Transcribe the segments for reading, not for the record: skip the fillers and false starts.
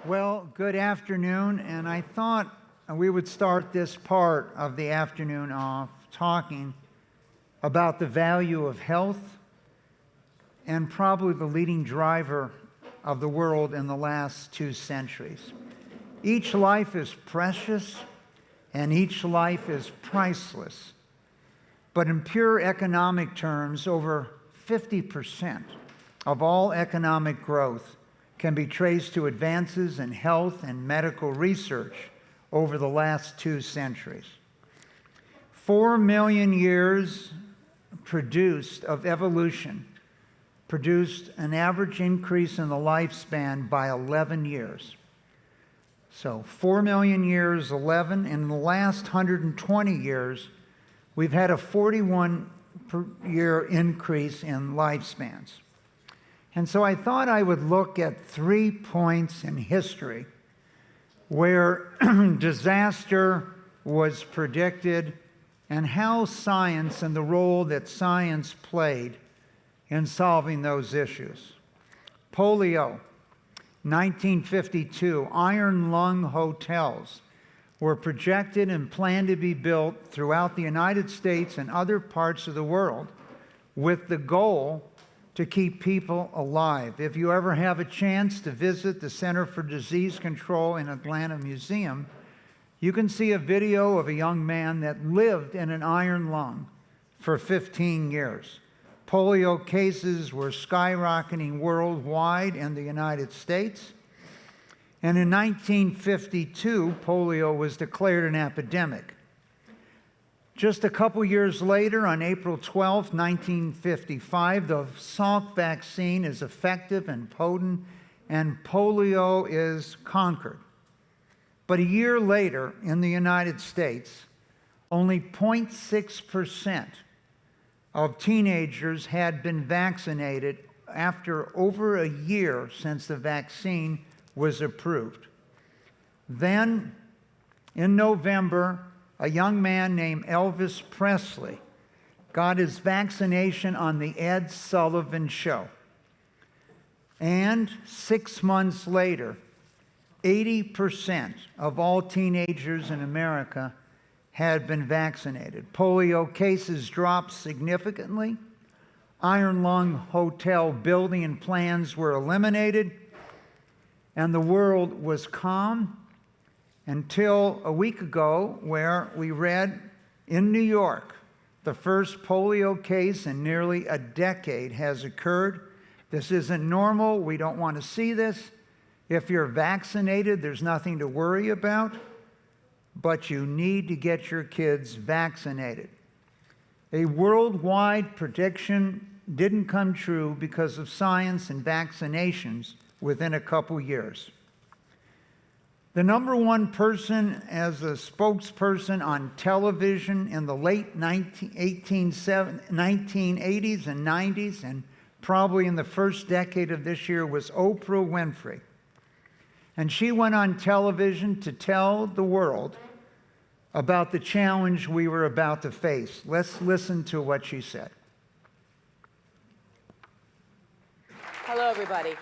Well, good afternoon, and I thought we would start this part of the afternoon off talking about the value of health and probably the leading driver of the world in the last 2 centuries. Each life is precious and each life is priceless. But in pure economic terms, over 50% of all economic growth can be traced to advances in health and medical research over the last 2 centuries. 4 million years of evolution produced an average increase in the lifespan by 11 years. So 4 million years, 11. In the last 120 years, we've had a 41-year increase in lifespans. And so I thought I would look at 3 points in history where disaster was predicted and how science and the role that science played in solving those issues. Polio, 1952, iron lung hotels were projected and planned to be built throughout the United States and other parts of the world with the goal to keep people alive. If you ever have a chance to visit the Center for Disease Control in Atlanta Museum, you can see a video of a young man that lived in an iron lung for 15 years. Polio cases were skyrocketing worldwide in the United States. And in 1952, polio was declared an epidemic. Just a couple years later, on April 12, 1955, the Salk vaccine is effective and potent, and polio is conquered. But a year later, in the United States, only 0.6% of teenagers had been vaccinated after over a year since the vaccine was approved. Then, in November, a young man named Elvis Presley got his vaccination on the Ed Sullivan Show. And 6 months later, 80% of all teenagers in America had been vaccinated. Polio cases dropped significantly. Iron lung hotel building and plans were eliminated. And the world was calm until a week ago, where we read in New York, the first polio case in nearly a decade has occurred. This isn't normal. We don't want to see this. If you're vaccinated, there's nothing to worry about, but you need to get your kids vaccinated. A worldwide prediction didn't come true because of science and vaccinations within a couple years. The number one person as a spokesperson on television in the late 1980s and 90s, and probably in the first decade of this year, was Oprah Winfrey. And she went on television to tell the world about the challenge we were about to face. Let's listen to what she said. Hello, everybody.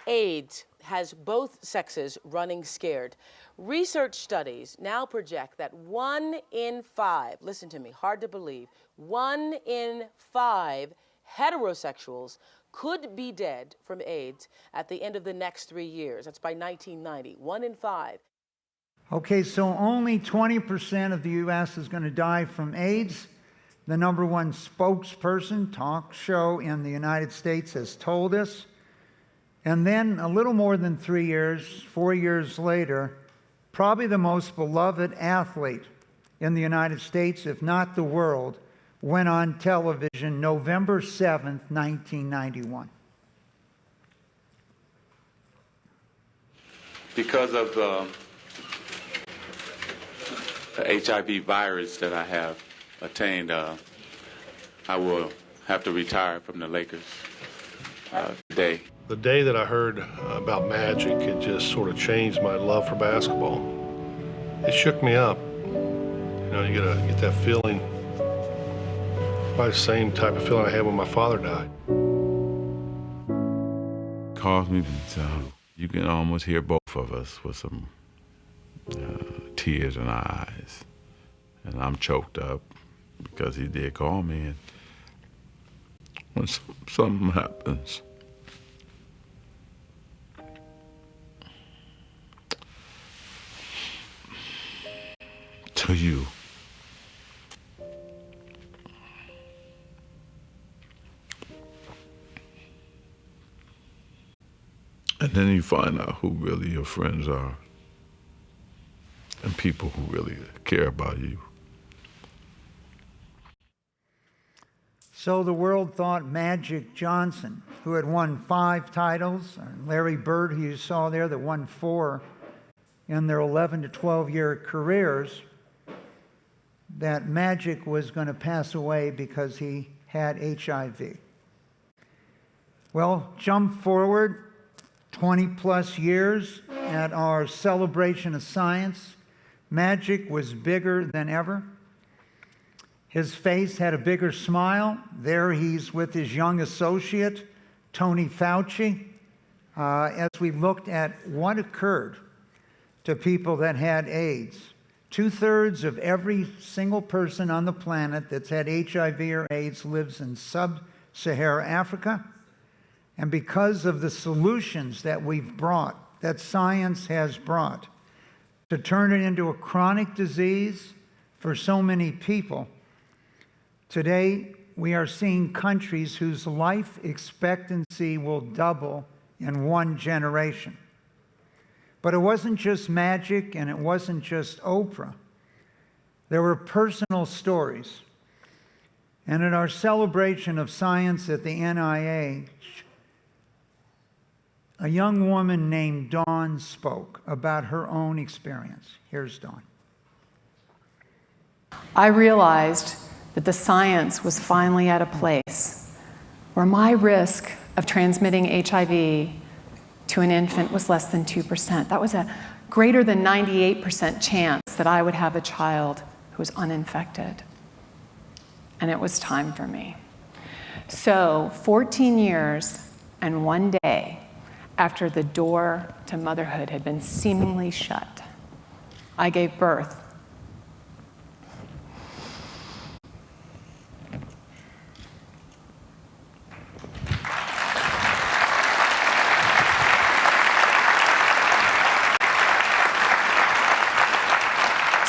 AIDS has both sexes running scared. Research studies now project that 1 in 5, listen to me, hard to believe, 1 in 5 heterosexuals could be dead from AIDS at the end of the next 3 years. That's by 1990, 1 in 5. Okay, so only 20% of the U.S. is going to die from AIDS. The number one spokesperson, talk show in the United States, has told us. And then a little more than 3 years, 4 years later, probably the most beloved athlete in the United States, if not the world, went on television November 7th, 1991. Because of the HIV virus that I have attained, I will have to retire from the Lakers today. The day that I heard about Magic, it just sort of changed my love for basketball. It shook me up. You know, you get that feeling, probably the same type of feeling I had when my father died. Calls me to tell You can almost hear both of us with some tears in our eyes. And I'm choked up because he did call me. And when something happens, to you, and then you find out who really your friends are and people who really care about you. So the world thought Magic Johnson, who had won 5 titles, and Larry Bird, who you saw there, that won 4 in their 11 to 12-year careers, that Magic was going to pass away because he had HIV. Well, jump forward 20 plus years at our celebration of science. Magic was bigger than ever. His face had a bigger smile. There he's with his young associate, Tony Fauci, as we looked at what occurred to people that had AIDS. 2/3 of every single person on the planet that's had HIV or AIDS lives in sub-Saharan Africa. And because of the solutions that we've brought, that science has brought, to turn it into a chronic disease for so many people, today we are seeing countries whose life expectancy will double in 1 generation. But it wasn't just Magic and it wasn't just Oprah. There were personal stories. And at our celebration of science at the NIH, a young woman named Dawn spoke about her own experience. Here's Dawn. I realized that the science was finally at a place where my risk of transmitting HIV to an infant was less than 2%. That was a greater than 98% chance that I would have a child who was uninfected. And it was time for me. So 14 years and 1 day after the door to motherhood had been seemingly shut, I gave birth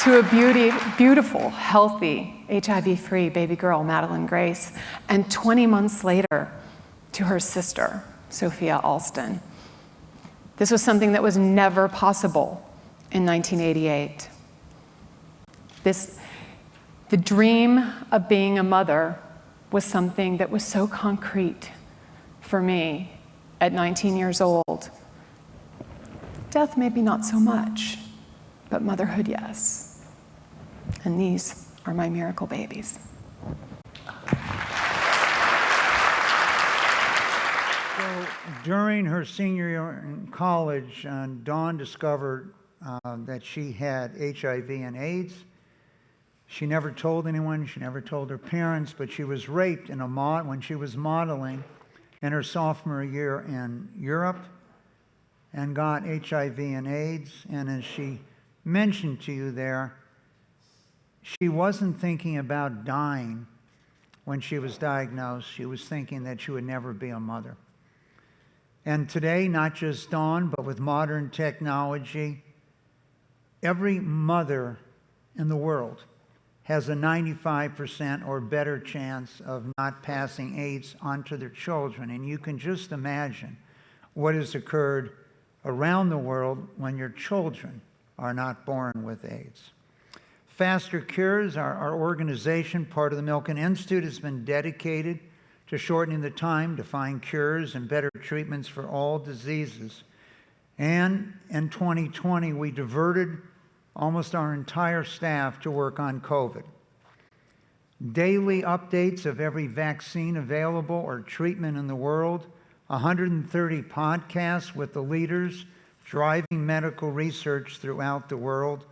to a beautiful, healthy, HIV-free baby girl, Madeline Grace, and 20 months later to her sister, Sophia Alston. This was something that was never possible in 1988. The dream of being a mother was something that was so concrete for me at 19 years old. Death, maybe not so much, but motherhood, yes. And these are my miracle babies. So during her senior year in college, Dawn discovered that she had HIV and AIDS. She never told anyone, she never told her parents, but she was raped when she was modeling in her sophomore year in Europe and got HIV and AIDS. And as she mentioned to you there, she wasn't thinking about dying when she was diagnosed. She was thinking that she would never be a mother. And today, not just Dawn, but with modern technology, every mother in the world has a 95% or better chance of not passing AIDS onto their children. And you can just imagine what has occurred around the world when your children are not born with AIDS. Faster Cures, our organization, part of the Milken Institute, has been dedicated to shortening the time to find cures and better treatments for all diseases. And in 2020, we diverted almost our entire staff to work on COVID. Daily updates of every vaccine available or treatment in the world, 130 podcasts with the leaders driving medical research throughout the world.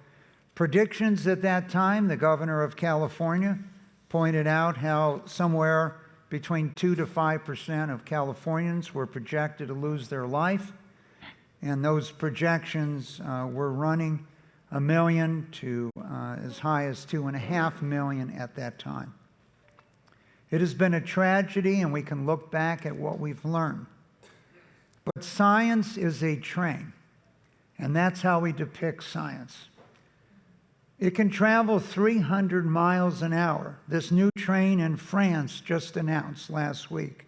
Predictions at that time, the governor of California pointed out how somewhere between 2 to 5% of Californians were projected to lose their life. And those projections were running 1 million to as high as 2.5 million at that time. It has been a tragedy, and we can look back at what we've learned. But science is a train, and that's how we depict science. It can travel 300 miles an hour. This new train in France just announced last week,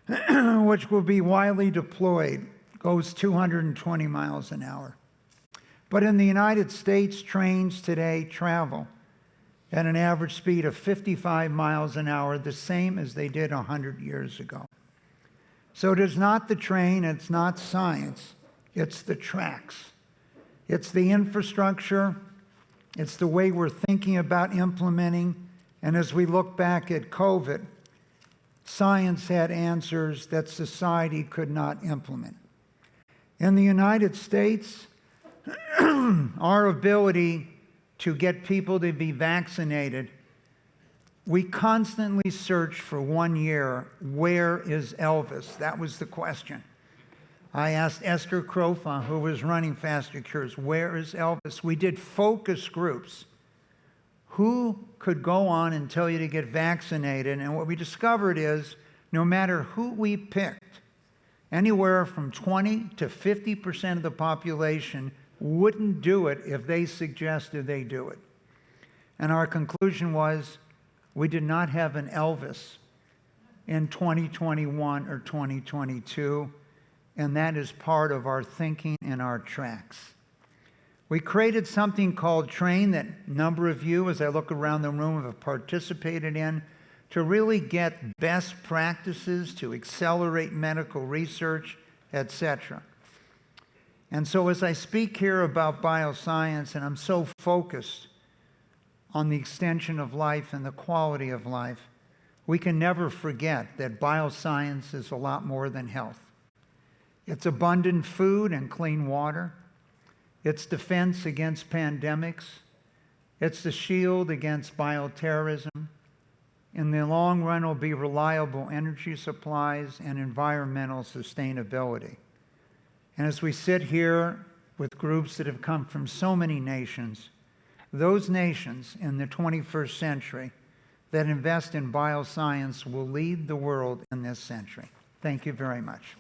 which will be widely deployed, goes 220 miles an hour. But in the United States, trains today travel at an average speed of 55 miles an hour, the same as they did 100 years ago. So it is not the train, it's not science, it's the tracks. It's the infrastructure, it's the way we're thinking about implementing, and as we look back at COVID, science had answers that society could not implement. In the United States, our ability to get people to be vaccinated, we constantly searched for 1 year, where is Elvis? That was the question. I asked Esther Crofa, who was running Faster Cures, where is Elvis? We did focus groups. Who could go on and tell you to get vaccinated? And what we discovered is, no matter who we picked, anywhere from 20 to 50% of the population wouldn't do it if they suggested they do it. And our conclusion was, we did not have an Elvis in 2021 or 2022, and that is part of our thinking and our tracks. We created something called TRAIN that a number of you, as I look around the room, have participated in to really get best practices to accelerate medical research, etc. And so as I speak here about bioscience, and I'm so focused on the extension of life and the quality of life, we can never forget that bioscience is a lot more than health. It's abundant food and clean water. It's defense against pandemics. It's the shield against bioterrorism. In the long run, it'll be reliable energy supplies and environmental sustainability. And as we sit here with groups that have come from so many nations, those nations in the 21st century that invest in bioscience will lead the world in this century. Thank you very much.